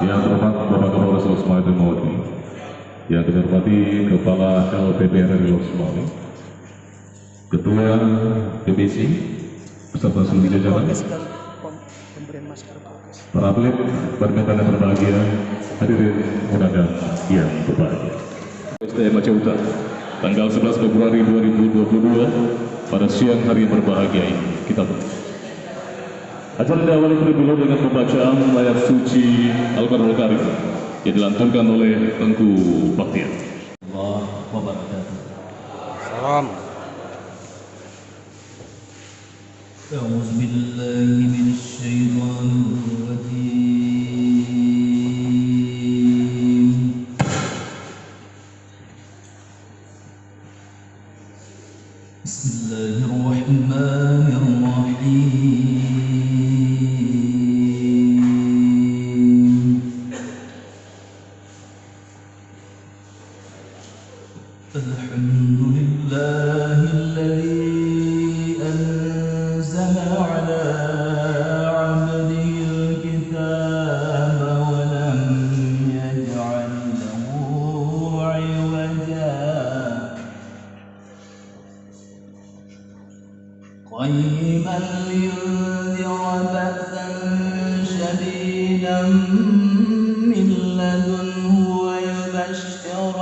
Yang terhormat Bapak Kapolres Losmawati Mawati, yang kami hormati Kepala LPPR RI Losmawati, Ketua DPC beserta seluruh jajaran, para atlet badminton yang berbahagia, hadirin undangan yang berbahagia. STM Aceh Utara, tanggal 11 Februari 2022 pada siang hari yang berbahagia ini kita acara diawali terlebih dahulu dengan pembacaan ayat suci Al-Qur'anul Karim yang dilantunkan oleh Tengku Baktiar. Allah wabarakatuh. Salam. A'udzu billahi minasy syaithanir rajim. Bismillahirrahmanirrahim. Alhamdulillahilladzi anzala ala 'abdihi al-kitaba wa lam yaj'al lahu 'iwaja qayyiman liyunzira ba'san shadidan min ladunhu wa yubashshiral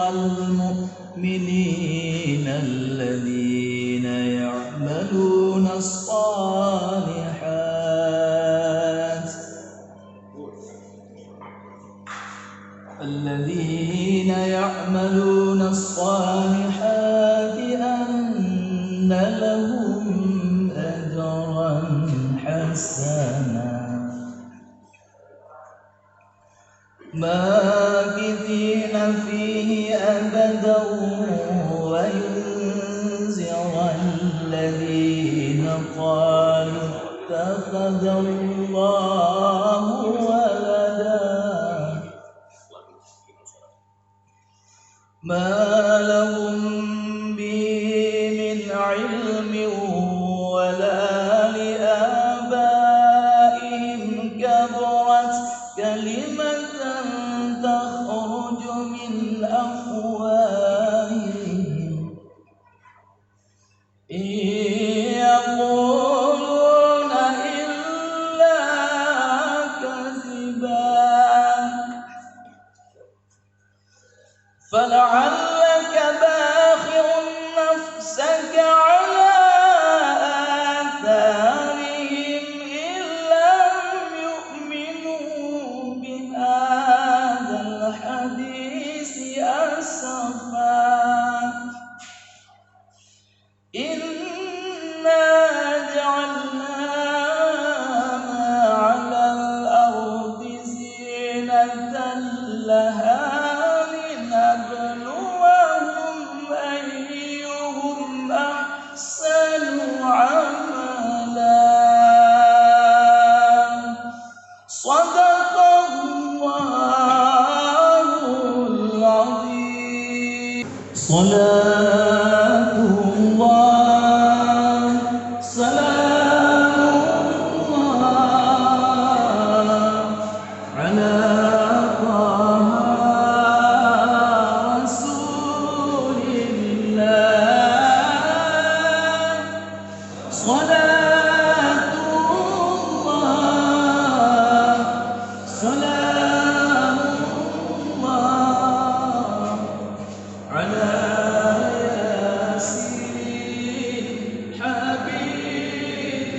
المؤمنين الذين يعملون الصالحات أن لهم أجرا حسنا ماكثين فيه أبدا وينذر الذين قالوا اتخذ الله ولدا ما لهم به من علم ولا لآبائهم كبرت كلمة تخرج من أفواههم إن يقولون إلا كذبا فلعلك باخع نفسك على آثارهم إن لم يؤمنوا بهذا الحديث أسفا إنا جعلنا ما على الأرض زينة لها لنبلوهم أيهم أحسن عملا صدق الله العظيم. صلاة الله سلام الله على طه رسول الله صلاة الله سلام الله على ياسين حبيب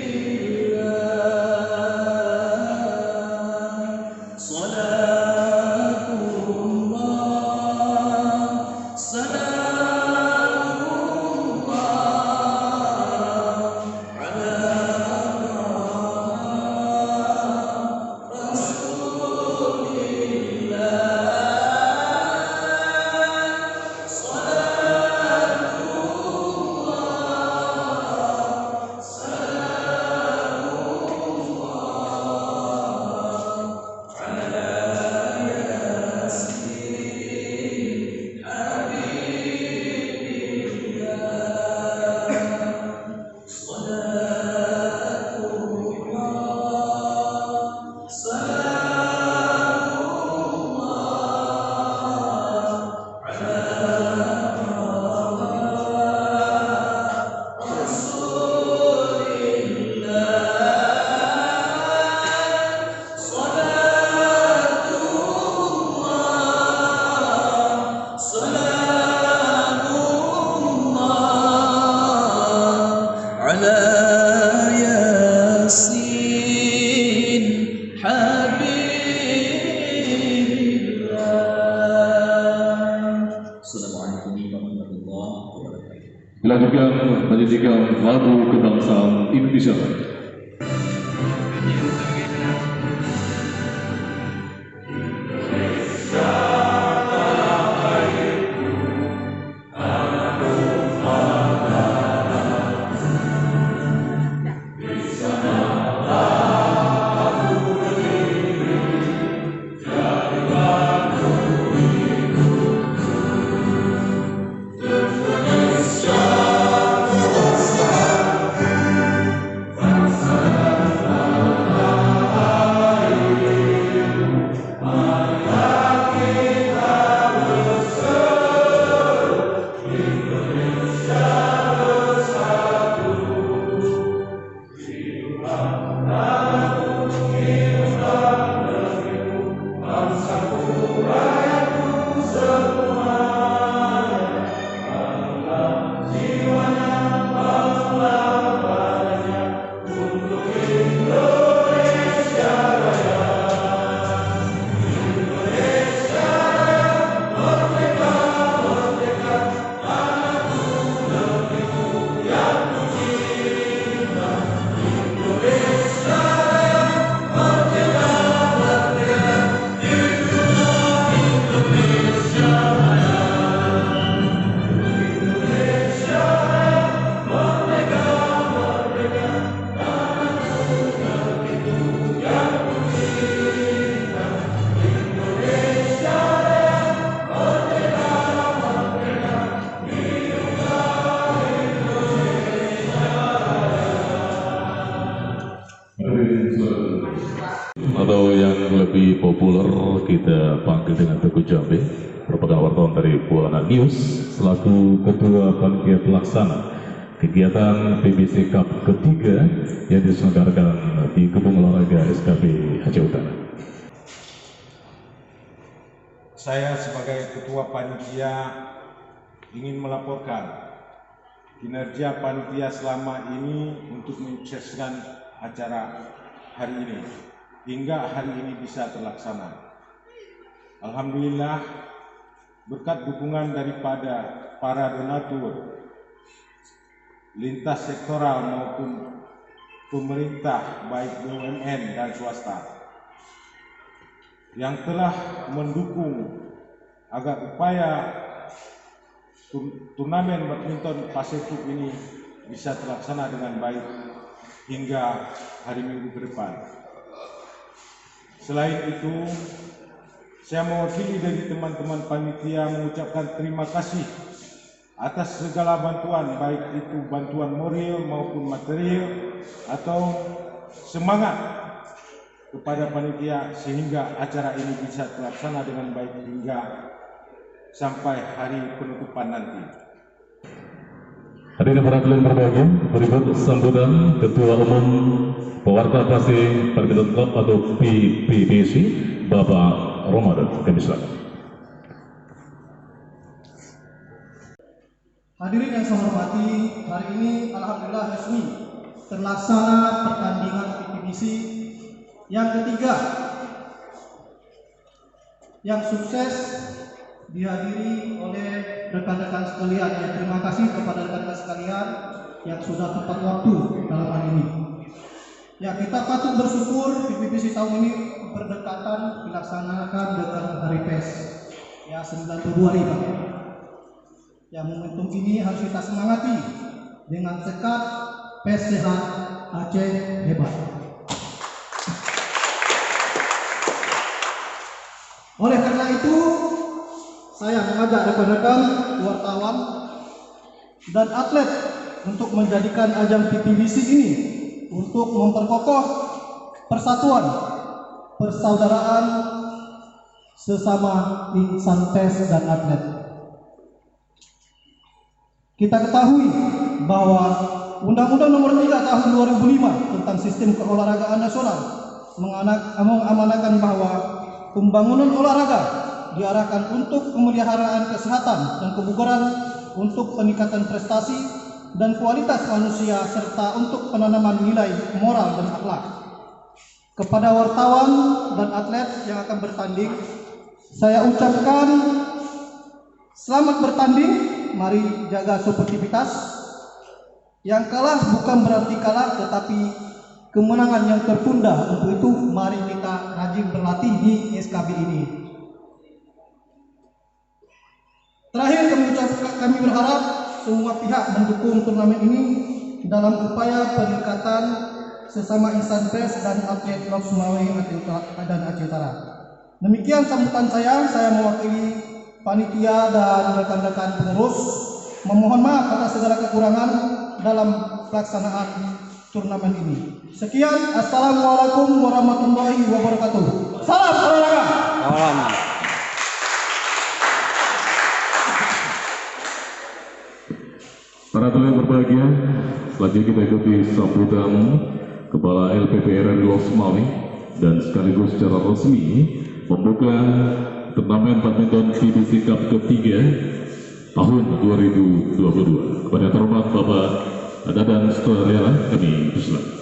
الله صلاة الله سلام الله على على ياسين حبيب الله. Assalamualaikum warahmatullahi wabarakatuh. Dilanjutkan menyanyikan lagu kebangsaan Indonesia. Atau yang lebih populer kita panggil dengan Teguh Jambe, merupakan wartawan dari Buana News selaku Ketua Panitia Pelaksana kegiatan PBC Cup ketiga yang diselenggarakan di Gedung Olahraga SKB Aceh Utara. Saya sebagai Ketua Panitia ingin melaporkan kinerja panitia selama ini untuk menyukseskan acara hari ini hingga hari ini bisa terlaksana. Alhamdulillah, berkat dukungan daripada para donatur lintas sektoral maupun pemerintah baik BUMN dan swasta yang telah mendukung agar upaya turnamen badminton Pasifik ini bisa terlaksana dengan baik hingga hari Minggu ke depan. Selain itu, saya mewakili dari teman-teman panitia mengucapkan terima kasih atas segala bantuan, baik itu bantuan moral maupun material atau semangat kepada panitia sehingga acara ini bisa terlaksana dengan baik hingga sampai hari penutupan nanti. Hadirin para hadirin berbahagia, berikut sambutan Ketua Umum Pewarta Pasi Badminton Club atau PBC, Bapak Ramadan. Kami silakan. Hadirin yang saya hormati, hari ini alhamdulillah resmi terlaksana pertandingan PBC yang ketiga yang sukses dihadiri oleh rekan-rekan sekalian. Ya, terima kasih kepada rekan-rekan sekalian yang sudah tepat waktu dalam hal ini. Ya, kita patut bersyukur PBC tahun ini berdekatan dilaksanakan dengan Hari PES. Ya, 9 Februari, Pak. Ya, momentum ini harus kita semangati dengan tekad PES sehat, Aceh hebat. Oleh karena itu, saya mengajak rekan-rekan wartawan dan atlet untuk menjadikan ajang PBC ini untuk memperkokoh persatuan, persaudaraan sesama insan PES dan atlet. Kita ketahui bahwa Undang-Undang Nomor 3 Tahun 2005 tentang Sistem Keolahragaan Nasional mengamanatkan bahwa pembangunan olahraga diarahkan untuk pemeliharaan kesehatan dan kebugaran untuk peningkatan prestasi dan kualitas manusia serta untuk penanaman nilai moral dan akhlak. Kepada wartawan dan atlet yang akan bertanding, saya ucapkan selamat bertanding, mari jaga sportivitas. Yang kalah bukan berarti kalah, tetapi kemenangan yang tertunda. Untuk itu mari kita rajin berlatih di SKB ini. Terakhir kami berharap semua pihak mendukung turnamen ini dalam upaya peningkatan sesama insan pers dan atlet Lok Sumawe dan Aceh Utara. Demikian sambutan saya mewakili panitia dan rekan-rekan pengurus. Memohon maaf atas segala kekurangan dalam pelaksanaan turnamen ini. Sekian, assalamualaikum warahmatullahi wabarakatuh. Salam olahraga. Para atlet berbahagia, selanjutnya kita ikuti sambutan Kepala LPPR Lok Sumawe dan sekaligus secara resmi membuka turnamen badminton PBC Cup ketiga tahun 2022. Kepada terhormat Bapak Dadan Sutriana, kami persilakan.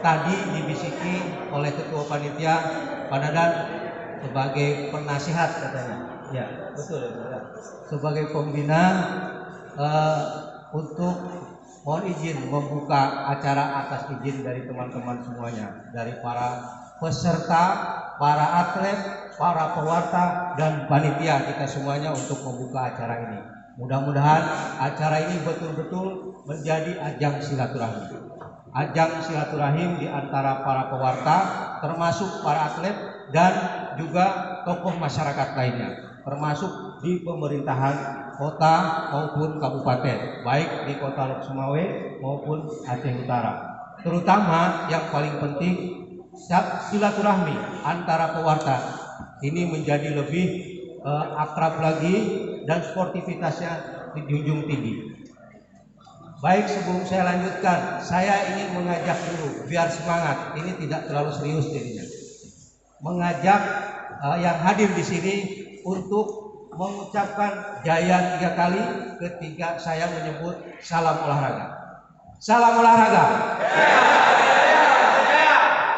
Tadi dibisiki oleh Ketua Panitia Pak Dadan sebagai penasihat katanya. Ya, betul ya. Sebagai pembina untuk mohon izin membuka acara atas izin dari teman-teman semuanya, dari para peserta, para atlet, para pewarta dan panitia kita semuanya untuk membuka acara ini. Mudah-mudahan acara ini betul-betul menjadi ajang silaturahmi. Ajang silaturahim di antara para pewarta, termasuk para atlet dan juga tokoh masyarakat lainnya, termasuk di pemerintahan kota maupun kabupaten, baik di kota Lok Sumawe maupun Aceh Utara. Terutama yang paling penting silaturahmi antara pewarta ini menjadi lebih akrab lagi dan sportivitasnya dijunjung tinggi. Baik, sebelum saya lanjutkan, saya ingin mengajak dulu biar semangat. Ini tidak terlalu serius jadinya. Mengajak yang hadir di sini untuk mengucapkan jaya 3 kali ketika saya menyebut salam olahraga. Salam olahraga.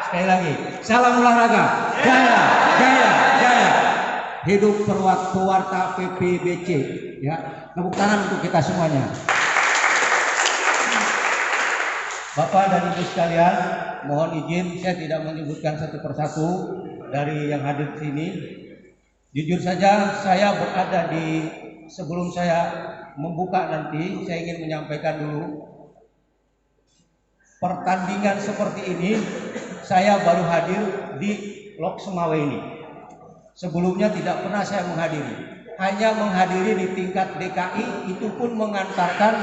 Sekali lagi, salam olahraga. Jaya, jaya, jaya. Hidup pewarta PPBC. Ya, tepuk tangan untuk kita semuanya. Bapak dan Ibu sekalian, mohon izin saya tidak menyebutkan satu persatu dari yang hadir di sini. Jujur saja, saya berada di sebelum saya membuka nanti, saya ingin menyampaikan dulu pertandingan seperti ini saya baru hadir di Lok Sumawe ini. Sebelumnya tidak pernah saya menghadiri, hanya menghadiri di tingkat DKI, itu pun mengantarkan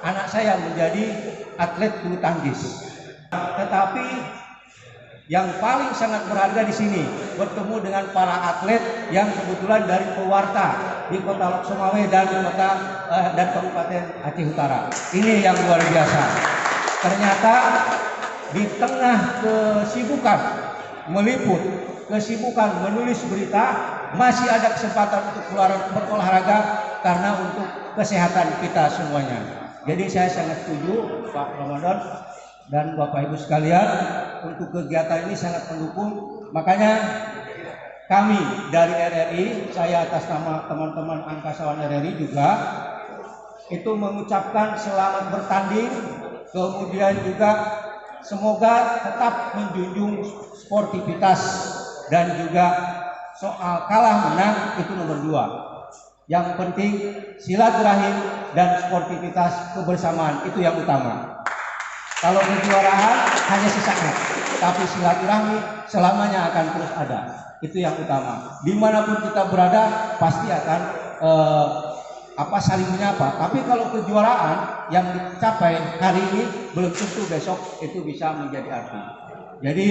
anak saya menjadi atlet bulu tangkis. Tetapi yang paling sangat berharga di sini bertemu dengan para atlet yang kebetulan dari pewarta di Kota Lok Sumawe dan Kabupaten Aceh Utara. Ini yang luar biasa. Ternyata di tengah kesibukan meliput, kesibukan menulis berita, masih ada kesempatan untuk keluar berolahraga karena untuk kesehatan kita semuanya. Jadi saya sangat setuju Pak Ramadan dan Bapak Ibu sekalian untuk kegiatan ini sangat mendukung. Makanya kami dari RRI, saya atas nama teman-teman angkasawan RRI juga itu mengucapkan selamat bertanding, kemudian juga semoga tetap menjunjung sportivitas dan juga soal kalah menang itu nomor 2. Yang penting silaturahim dan sportivitas kebersamaan itu yang utama. Kalau kejuaraan hanya sesaat, tapi silaturahmi selamanya akan terus ada. Itu yang utama. Dimanapun kita berada pasti akan saling menyapa. Tapi kalau kejuaraan yang dicapai hari ini belum tentu besok itu bisa menjadi arti. Jadi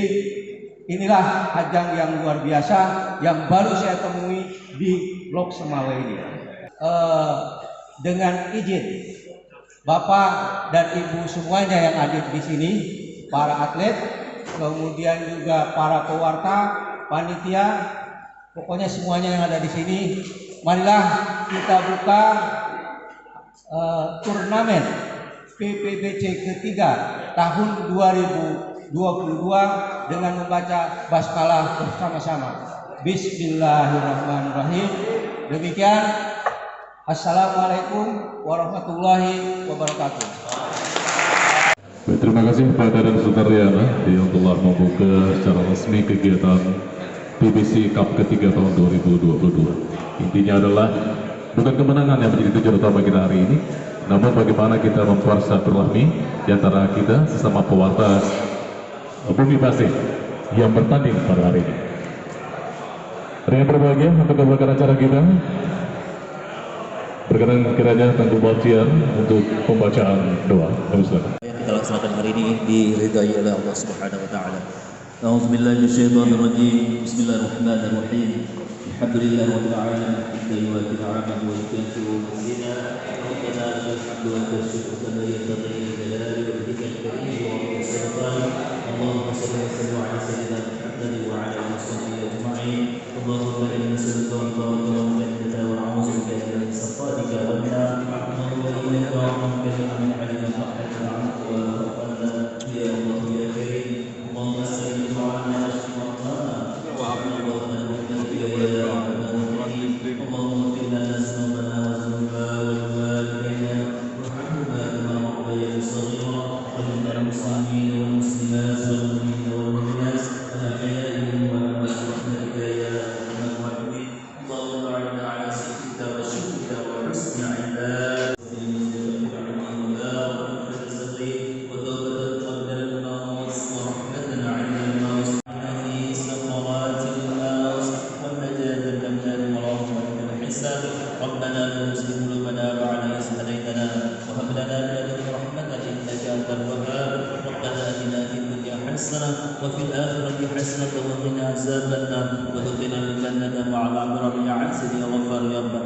inilah ajang yang luar biasa yang baru saya temui di Lok Sumawe ini. Dengan izin Bapak dan Ibu semuanya yang hadir di sini, para atlet, kemudian juga para pewarta, panitia, pokoknya semuanya yang ada di sini, marilah kita buka turnamen PPBC ketiga tahun 2022 dengan membaca basmalah bersama-sama. Bismillahirrahmanirrahim. Demikian. Assalamualaikum warahmatullahi wabarakatuh. Baik, terima kasih kepada dan Saudara yang telah membuka secara resmi kegiatan PBC Cup ketiga tahun 2022. Intinya adalah bukan kemenangan yang menjadi tujuan utama kita hari ini, namun bagaimana kita memperkuat silaturahmi di antara kita sesama pewarta Bumi Pasir yang bertanding pada hari ini. Ada yang berbahagia untuk memulakan acara kita. Berkenan kiranya Tengku Batiar untuk pembacaan doa. Silakan. Yang kita laksanakan hari ini diridai oleh Allah Subhanahu wa taala. A'udzubillahi minasyaitonir rajim. Bismillahirrahmanirrahim. Alhamdulillahi rabbil alamin. Hamdan wa ta'ala wa yukafiru mazina. Rabbana lakal hamdu wa lakal syukru kama yanbaghi li jalali wajhikal karim wa li sultani. Allahumma shalli wa sallim ala sayyidina Muhammad wa ala alihi wa sahbihi ajma'in. Allahumma inna nas'aluka al-fawza wa al-jannata wa na'udzu bika min safatika wan nar. Allahumma innaka afuwwun karimun halimun ta'ala anhu wa rabbana ya Allah ya karim. Allahumma salli ala Muhammad wa ala ربنا لا تزغ قلوبنا بعد إذ هديتنا وهب لنا من لدنك رحمة إنك أنت الوهاب ربنا آتنا في الدنيا حسنة وفي الآخرة حسنة وقنا عذاب النار وادخلنا الجنة مع الأبرار يا عزيز يا غفار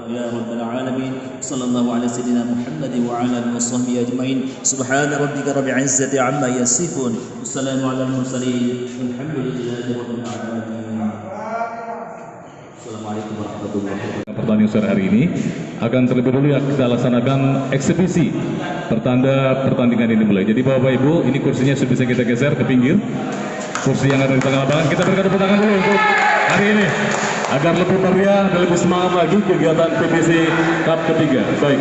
يا رب العالمين صلى الله على سيدنا محمد وعلى آله وصحبه أجمعين سبحان ربك رب العزة عما يصفون والسلام على المرسلين والحمد لله رب العالمين. Assalamualaikum warahmatullahi wabarakatuh. Pertandingan sore hari ini akan terlebih dahulu kita laksanakan eksebisi pertanda pertandingan ini mulai. Jadi Bapak Ibu, ini kursinya sudah bisa kita geser ke pinggir. Kursi yang ada di tengah lapangan, kita berikan tepuk tangan dulu untuk hari ini agar lebih meriah dan lebih semangat lagi kegiatan PBC Cup ketiga. Baik,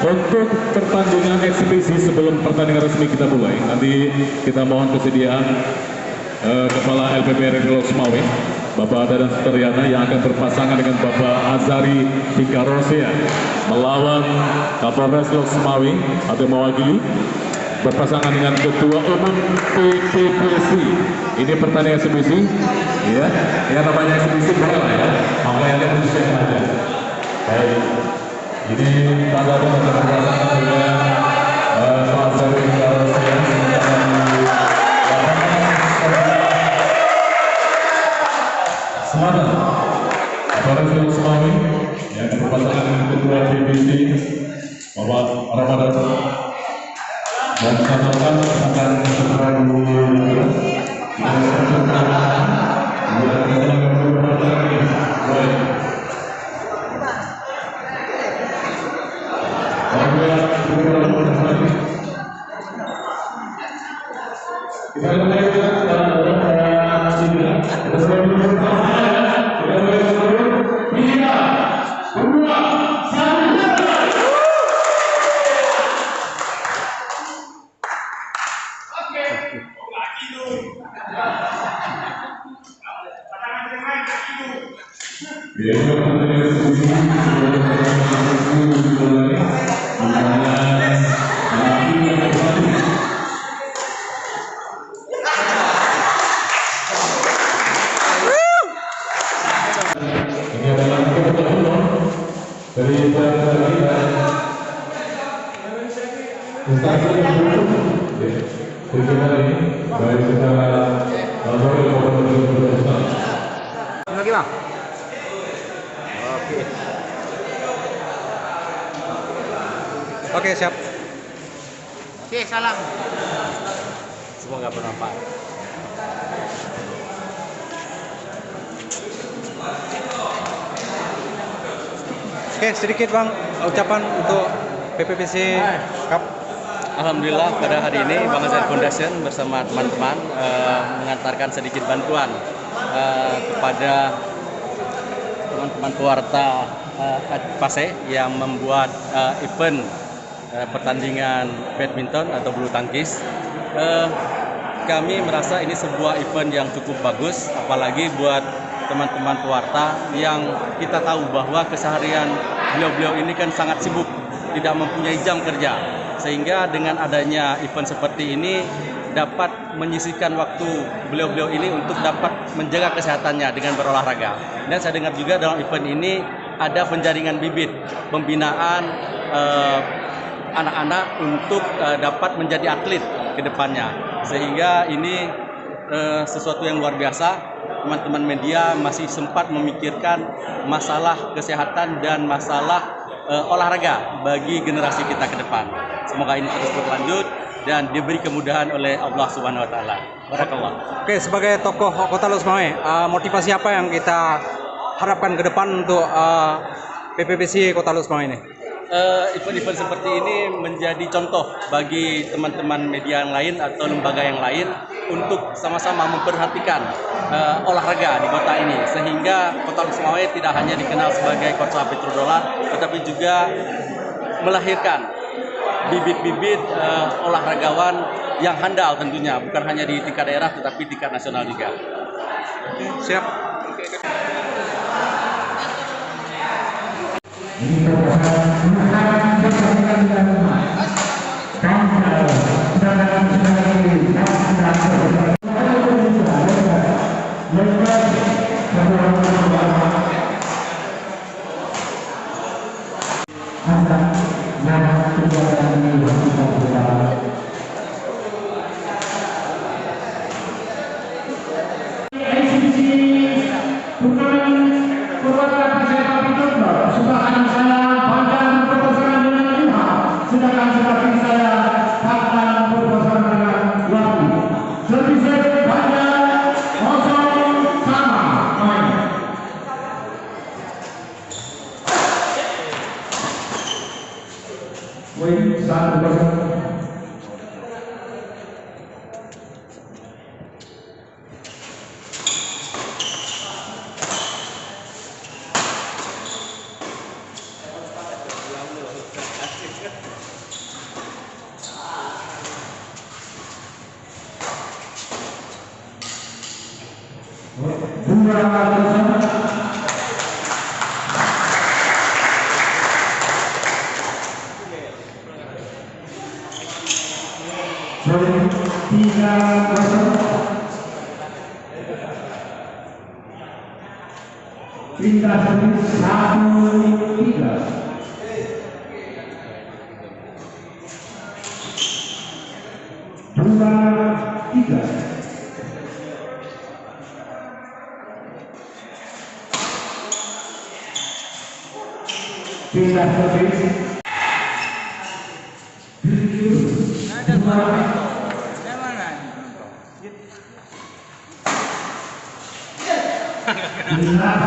untuk pertandingan eksebisi sebelum pertandingan resmi kita mulai, nanti kita mohon kesediaan Kepala LPP Regional Semawe, Bapak Dadan Suteryana yang akan berpasangan dengan Bapak Azari Hikarosia melawan Kapolres Lok Semawe atau mewakili berpasangan dengan Ketua Umum PPBC. Ini pertandingan eksebisi, ya, yang namanya eksebisi boleh lah ya, makanya yang bisa saja. Baik, ini tanda berpasangan dengan Pak Azari Hikarosia. Semangat Kapolres Lok Semawe yang berpasangan dengan Ketua PBC Bapak Ramadan dan katakan akan segera dulu Lagi bang. Oke siap. Oke salam. Semoga bermanfaat. Oke sedikit bang ucapan untuk PPPC Cup. Alhamdulillah pada hari ini Bang Zain Foundation bersama teman-teman mengantarkan sedikit bantuan kepada teman-teman pewarta Pase yang membuat event pertandingan badminton atau bulu tangkis. Kami merasa ini sebuah event yang cukup bagus, apalagi buat teman-teman pewarta yang kita tahu bahwa keseharian beliau-beliau ini kan sangat sibuk, tidak mempunyai jam kerja, sehingga dengan adanya event seperti ini dapat menyisihkan waktu beliau-beliau ini untuk dapat menjaga kesehatannya dengan berolahraga. Dan saya dengar juga dalam event ini ada penjaringan bibit, pembinaan anak-anak untuk dapat menjadi atlet ke depannya, sehingga ini sesuatu yang luar biasa. Teman-teman media masih sempat memikirkan masalah kesehatan dan masalah olahraga bagi generasi kita ke depan. Semoga ini terus berlanjut dan diberi kemudahan oleh Allah Subhanahu wa taala. Barakallah. Oke, sebagai tokoh Kota Losmawe, motivasi apa yang kita harapkan ke depan untuk PPPC Kota Losmawe ini? Event-event seperti ini menjadi contoh bagi teman-teman media yang lain atau lembaga yang lain untuk sama-sama memperhatikan olahraga di kota ini, sehingga Kota Losmawe tidak hanya dikenal sebagai kota petrodolar, tetapi juga melahirkan bibit-bibit olahragawan yang handal tentunya, bukan hanya di tingkat daerah tetapi tingkat nasional juga. Siap.